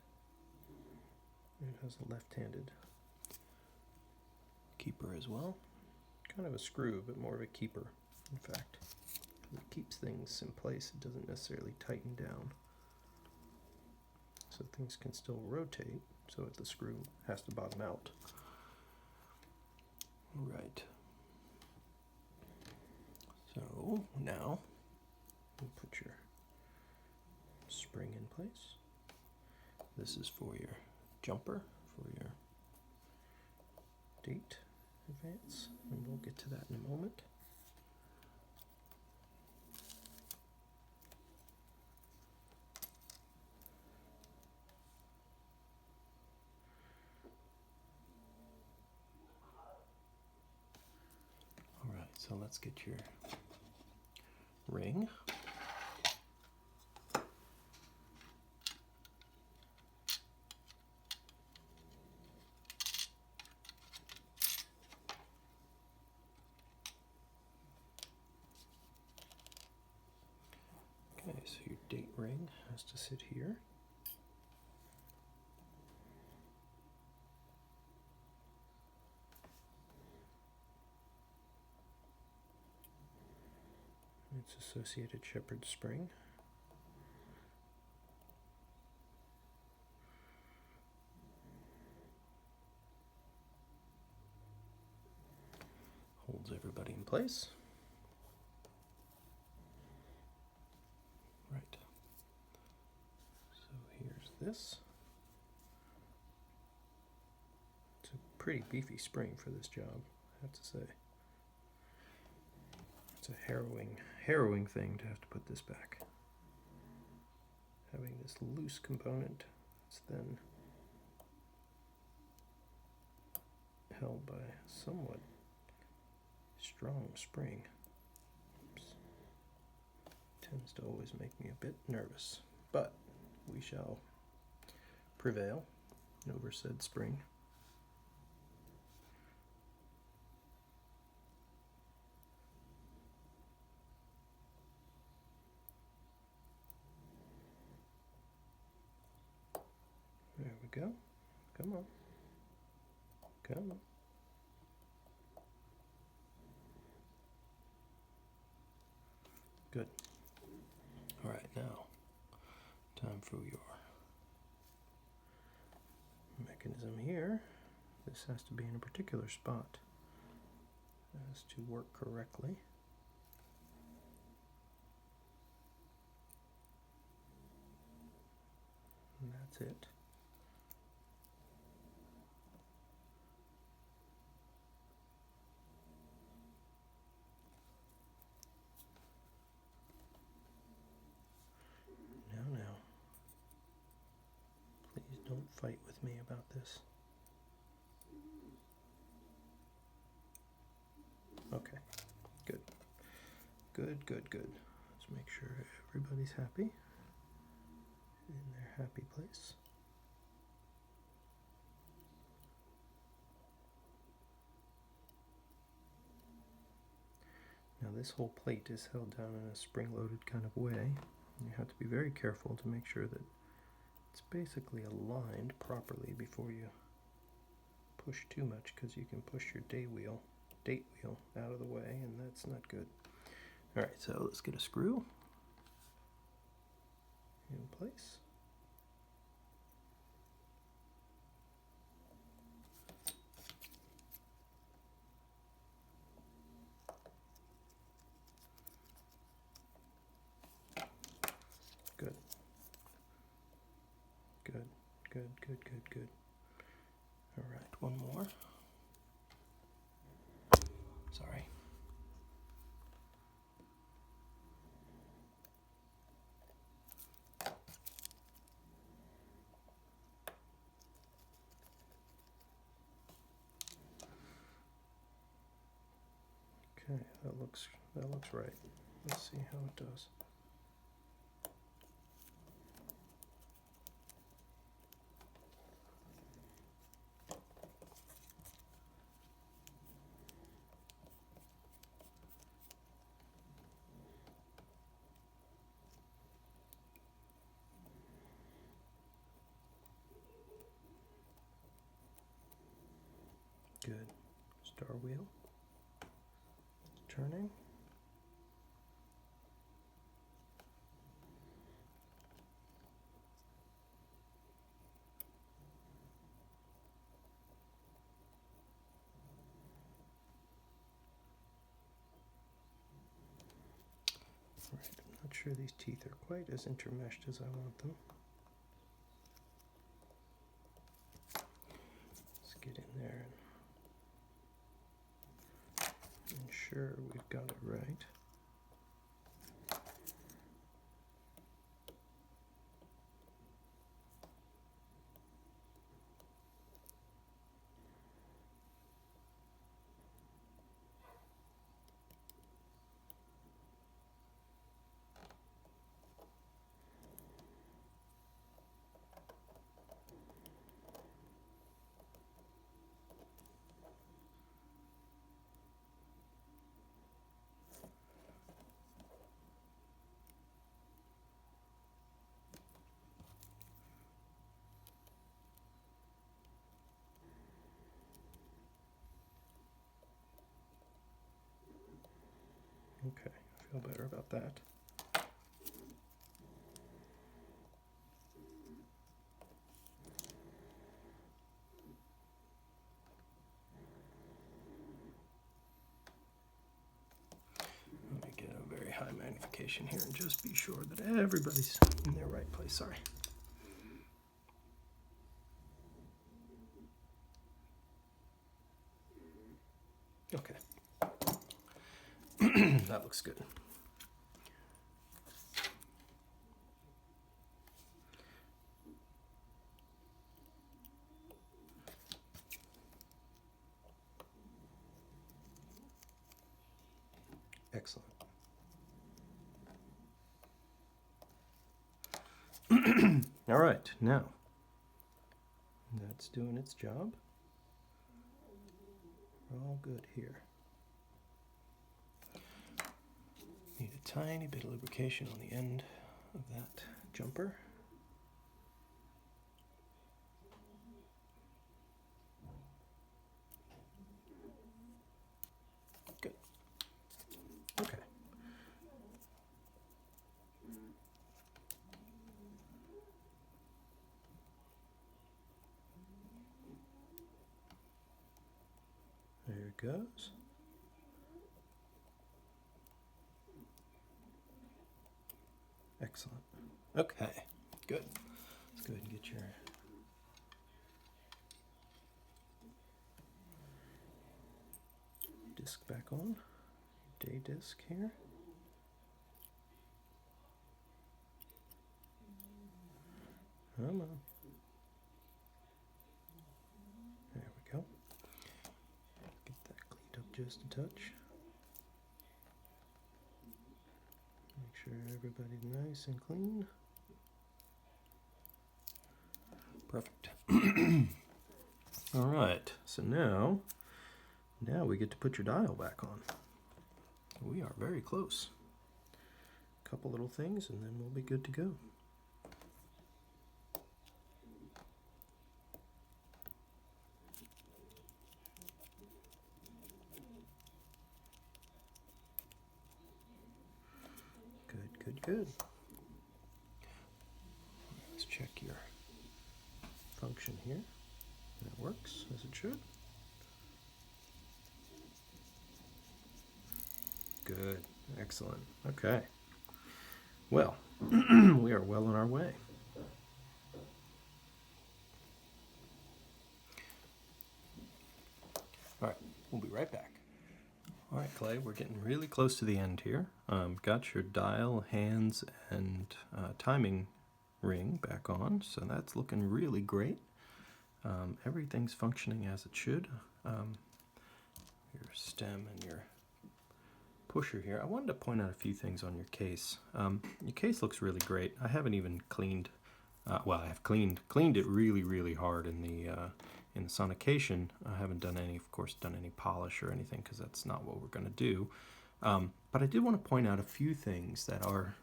A: It has a left-handed keeper as well. Kind of a screw, but more of a keeper, in fact. It keeps things in place. It doesn't necessarily tighten down. So things can still rotate, so that the screw has to bottom out. Right. So now you put your spring in place. This is for your jumper, for your date advance, and we'll get to that in a moment. Alright, so let's get your ring. Okay, so your date ring has to sit here. It's associated shepherd spring. Holds everybody in place. Right. So here's this. It's a pretty beefy spring for this job, I have to say. It's a harrowing thing to have to put this back. Having this loose component that's then held by a somewhat strong spring. Oops. Tends to always make me a bit nervous, but we shall prevail over said spring. There we go. Come on. Come on. Good. All right, now, time for your mechanism here. This has to be in a particular spot as to work correctly. And that's it. Now, please don't fight with me about this. Okay, good. Good. Let's make sure everybody's happy in their happy place. Now this whole plate is held down in a spring-loaded kind of way. You have to be very careful to make sure that it's basically aligned properly before you push too much, because you can push your date wheel out of the way, and that's not good. Alright, so let's get a screw in place. Good. Good, good, good, good, good. All right, one more. Sorry. Okay, that looks right. Let's see how it does. Good. Star wheel. Turning. Right, I'm not sure these teeth are quite as intermeshed as I want them. Let's get in there and ensure we've got it right. Okay, I feel better about that. Let me get a very high magnification here and just be sure that everybody's in their right place. Sorry. Okay. That looks good. Excellent. All right, now that's doing its job. We're all good here. Need a tiny bit of lubrication on the end of that jumper. Good. Okay. There it goes. Excellent. Okay, good. Let's go ahead and get your disc back on. Day disc here. Come on. There we go. Get that cleaned up just a touch. Make sure everybody's nice and clean. Perfect. All right, so now we get to put your dial back on. We are very close. A couple little things and then we'll be good to go. Good, good, good. Let's check your function here. That works as it should. Good, excellent. Okay. Well, we are well on our way. All right, we'll be right back. All right, Clay, we're getting really close to the end here. Got your dial, hands, and timing ring back on, so that's looking really great. Everything's functioning as it should. Your stem and your pusher here. I wanted to point out a few things on your case. Your case looks really great. I haven't even cleaned, well, I have cleaned it really hard in the sonication. I haven't done any, of course, any polish or anything because that's not what we're going to do. But I did want to point out a few things that are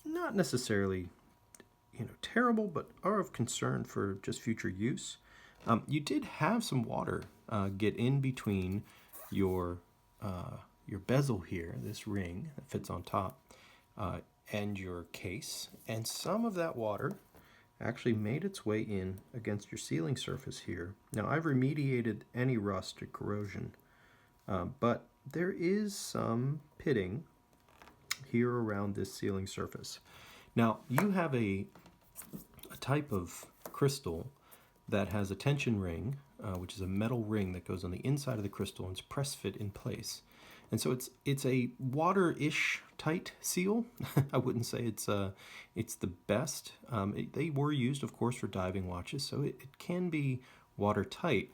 A: not necessarily, terrible, but are of concern for just future use. You did have some water get in between your bezel here, this ring that fits on top, and your case, and some of that water actually made its way in against your sealing surface here. Now, I've remediated any rust or corrosion, but there is some pitting here around this sealing surface. Now, you have a type of crystal that has a tension ring, which is a metal ring that goes on the inside of the crystal and is press fit in place. And so it's a water-ish tight seal. I wouldn't say it's the best. They were used, of course, for diving watches, so it can be watertight.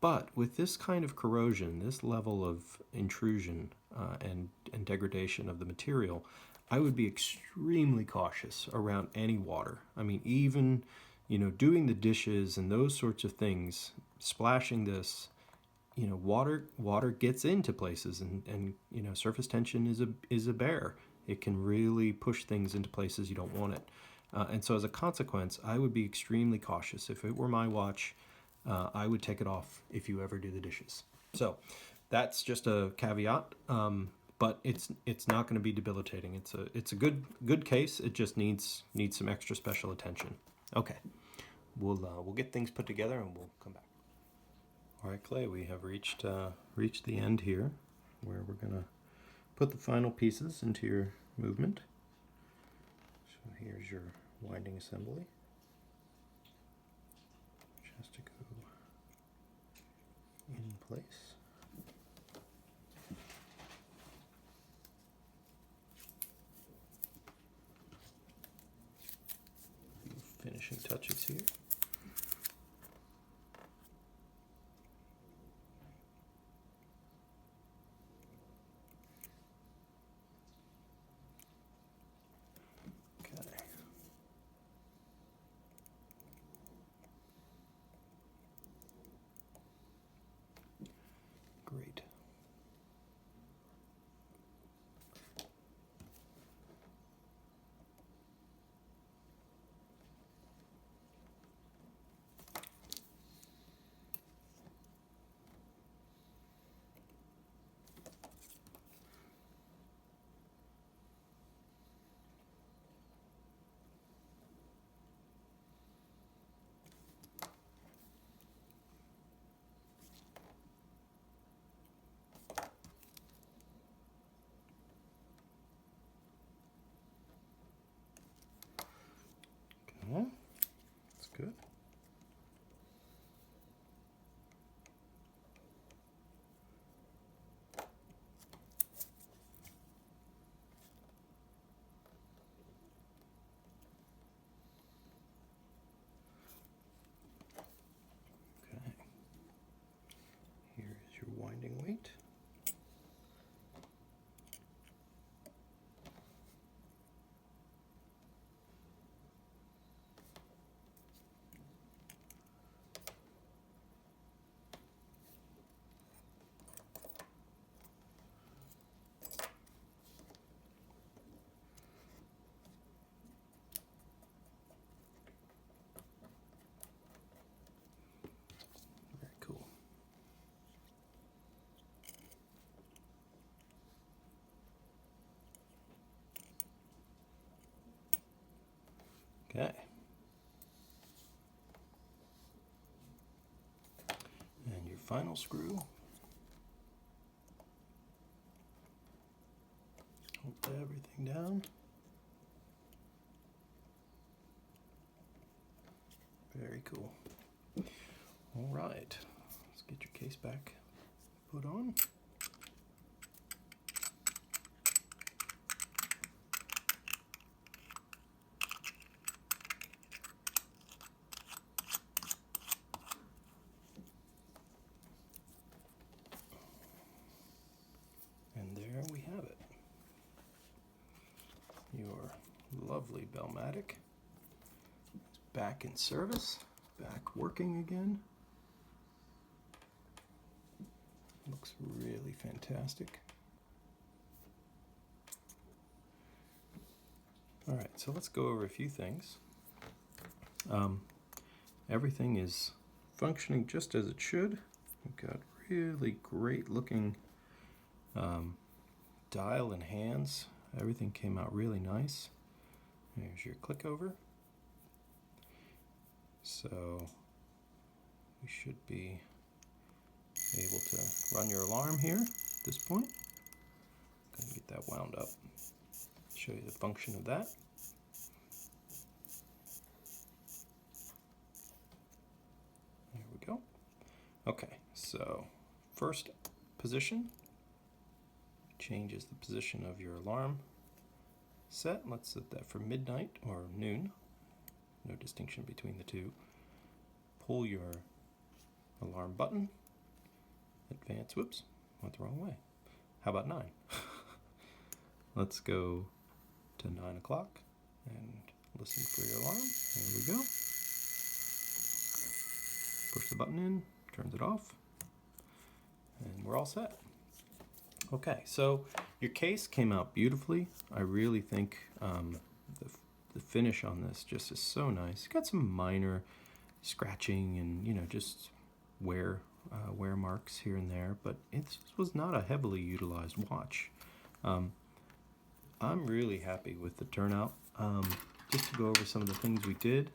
A: But with this kind of corrosion, this level of intrusion and degradation of the material, I would be extremely cautious around any water. I mean, even doing the dishes and those sorts of things, splashing this. Water gets into places, and surface tension is a bear. It can really push things into places you don't want it. And so as a consequence, I would be extremely cautious. If it were my watch, I would take it off if you ever do the dishes. So that's just a caveat, but it's not going to be debilitating. It's a good case. It just needs some extra special attention. Okay, we'll get things put together and we'll come back. All right, Clay, we have reached the end here, where we're going to put the final pieces into your movement. So here's your winding assembly, which has to go in place. Finishing touches here. Great. Okay, that's good. Okay, here is your winding weight. Very cool. Okay. And your final screw. Hold everything down. Very cool. All right, let's get your case back put on. And there we have it. Your lovely BellMatic is back in service, back working again. Looks really fantastic. All right, so let's go over a few things. Everything is functioning just as it should. We've got really great looking dial and hands. Everything came out really nice. There's your click over. So we should be able to run your alarm here at this point. I'm gonna get that wound up. Show you the function of that. There we go. Okay, so first position changes the position of your alarm set. Let's set that for midnight or noon. No distinction between the two. Pull your alarm button. Advance, whoops, went the wrong way. How about 9? Let's go to 9 o'clock and listen for your alarm. There we go. Push the button in, turns it off, and we're all set. Okay, so your case came out beautifully. I really think the finish on this just is so nice. It's got some minor scratching and, you know, just wear marks here and there, but it was not a heavily utilized watch. I'm really happy with the turnout. Just to go over some of the things we did.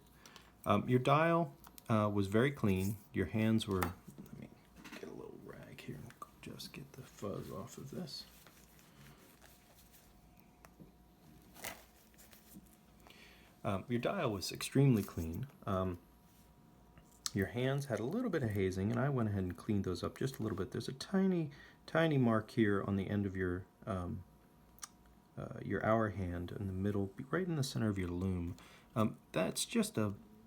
A: Your dial was very clean. Your hands were, let me get a little rag here and just get the fuzz off of this. Your dial was extremely clean. Your hands had a little bit of hazing, and I went ahead and cleaned those up just a little bit. There's a tiny mark here on the end of your hour hand in the middle, right in the center of your loom. That's just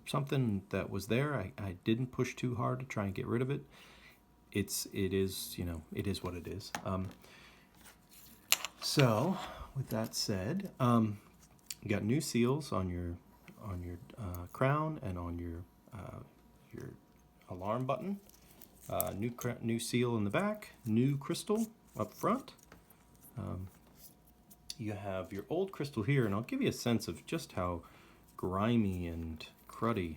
A: something that was there. I didn't push too hard to try and get rid of it. It is, you know, it is what it is. So with that said, you got new seals on your crown and on your alarm button. New seal in the back. New crystal up front. You have your old crystal here, and I'll give you a sense of just how grimy and cruddy.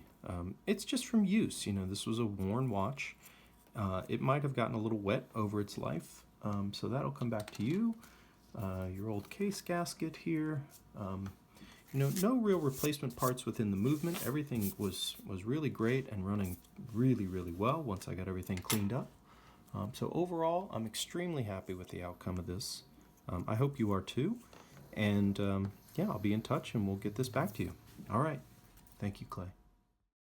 A: It's just from use. You know, this was a worn watch. It might have gotten a little wet over its life, so that'll come back to you. Your old case gasket here. You know, no real replacement parts within the movement. Everything was really great and running really, really well once I got everything cleaned up. So overall, I'm extremely happy with the outcome of this. I hope you are too. And yeah, I'll be in touch and we'll get this back to you. All right. Thank you, Clay.